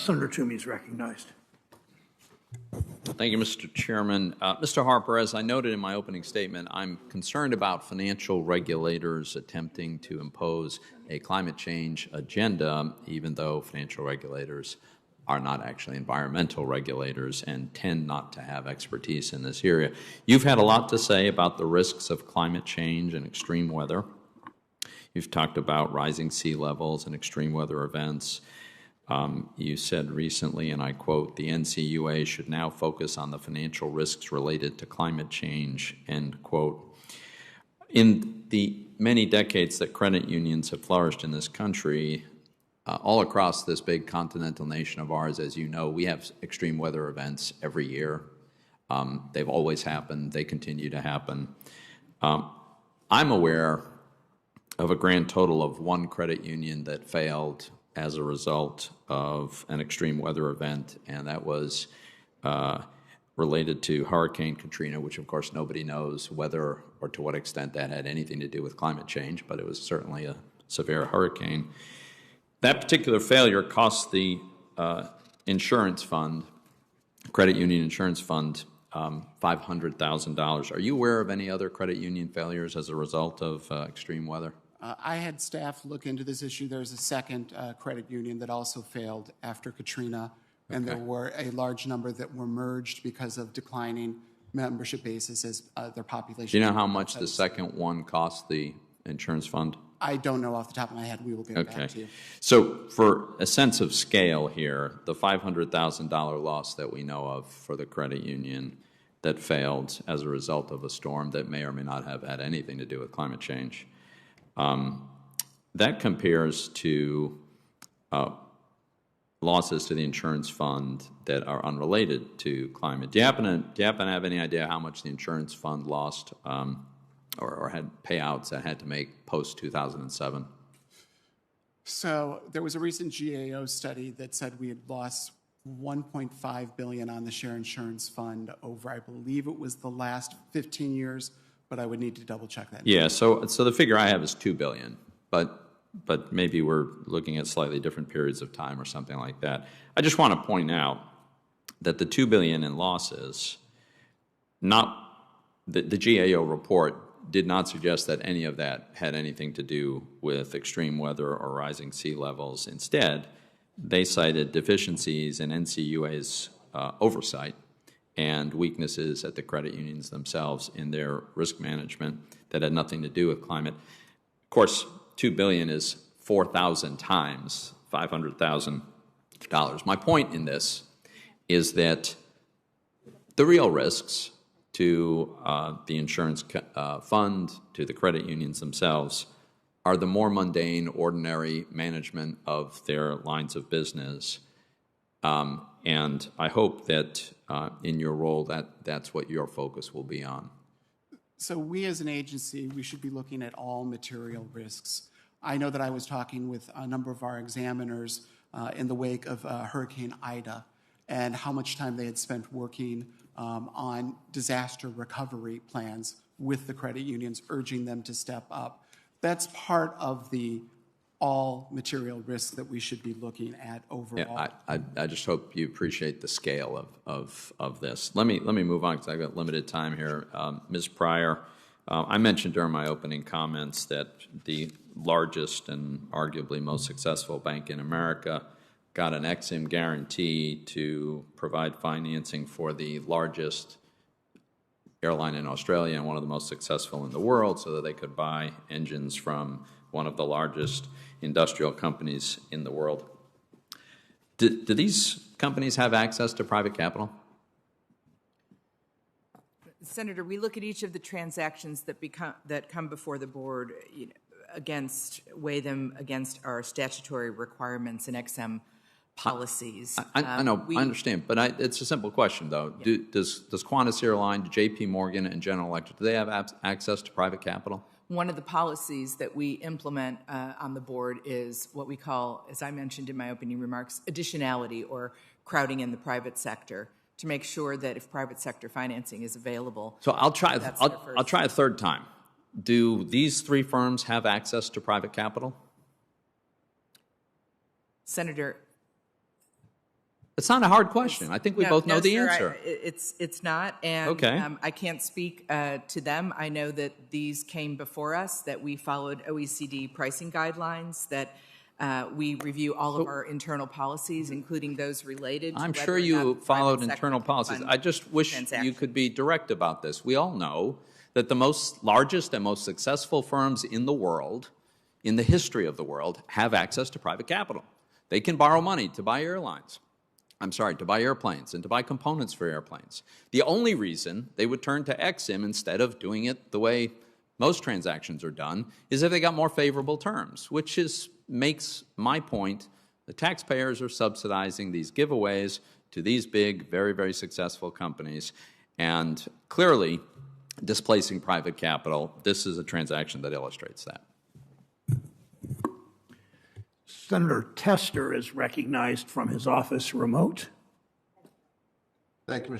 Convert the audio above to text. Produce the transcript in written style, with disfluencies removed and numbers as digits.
Senator Toomey is recognized. Thank you, Mr. Chairman. Mr. Harper, as I noted in my opening statement, I'm concerned about financial regulators attempting to impose a climate change agenda, even though financial regulators are not actually environmental regulators and tend not to have expertise in this area. You've had a lot to say about the risks of climate change and extreme weather. You've talked about rising sea levels and extreme weather events. You said recently, and I quote, the NCUA should now focus on the financial risks related to climate change, end quote. In the many decades that credit unions have flourished in this country, all across this big continental nation of ours, as you know, we have extreme weather events every year. They've always happened. They continue to happen. I'm aware of a grand total of one credit union that failed as a result of an extreme weather event, and that was related to Hurricane Katrina, which of course nobody knows whether or to what extent that had anything to do with climate change, but it was certainly a severe hurricane. That particular failure cost the insurance fund, credit union insurance fund, $500,000. Are you aware of any other credit union failures as a result of extreme weather? I had staff look into this issue. There's a second credit union that also failed after Katrina, and there were a large number that were merged because of declining membership bases as their population. Do you know how much the second one cost the insurance fund? I don't know off the top of my head. We will get back to you. So for a sense of scale here, the $500,000 loss that we know of for the credit union that failed as a result of a storm that may or may not have had anything to do with climate change, that compares to losses to the insurance fund that are unrelated to climate. Do you happen to have any idea how much the insurance fund lost or had payouts that had to make post-2007? So there was a recent GAO study that said we had lost $1.5 billion on the share insurance fund over, I believe it was the last 15 years, but I would need to double check that. Yeah, so the figure I have is $2 billion, but maybe we're looking at slightly different periods of time or something like that. I just want to point out that the $2 billion in losses, not the GAO report did not suggest that any of that had anything to do with extreme weather or rising sea levels. Instead, they cited deficiencies in NCUA's oversight and weaknesses at the credit unions themselves in their risk management that had nothing to do with climate. Of course, $2 billion is 4,000 times $500,000. My point in this is that the real risks to the insurance fund, to the credit unions themselves, are the more mundane, ordinary management of their lines of business. And I hope that in your role that's what your focus will be on. So we as an agency, we should be looking at all material risks. I know that I was talking with a number of our examiners in the wake of Hurricane Ida and how much time they had spent working on disaster recovery plans with the credit unions, urging them to step up. That's part of the all material risks that we should be looking at overall. Yeah, I just hope you appreciate the scale of this. Let me move on because I've got limited time here. Ms. Pryor, I mentioned during my opening comments that the largest and arguably most successful bank in America got an Ex-Im guarantee to provide financing for the largest airline in Australia and one of the most successful in the world so that they could buy engines from one of the largest industrial companies in the world. Do these companies have access to private capital? Senator, we look at each of the transactions that come before the board, weigh them against our statutory requirements and Ex-Im policies. I know, I understand, but it's a simple question, though. Yeah. Does Qantas Airline, J.P. Morgan, and General Electric, do they have access to private capital? One of the policies that we implement on the board is what we call, as I mentioned in my opening remarks, additionality, or crowding in the private sector, to make sure that if private sector financing is available. So I'll try a third time. Do these three firms have access to private capital? Senator, It's not a hard question. I think we both know the sir, answer. It's not, and Okay. I can't speak to them. I know that these came before us, that we followed OECD pricing guidelines, that we review all of our internal policies, including those related to I'm whether sure or not you the private followed sector internal can policies. fund I just wish you transactions. could be direct about this. We all know that the largest and most successful firms in the world, in the history of the world, have access to private capital. They can borrow money to buy to buy airplanes and to buy components for airplanes. The only reason they would turn to Exim instead of doing it the way most transactions are done is if they got more favorable terms, which makes my point. The taxpayers are subsidizing these giveaways to these big, very, very successful companies, and clearly displacing private capital. This is a transaction that illustrates that. Senator Tester is recognized from his office remote. Thank you, Mr.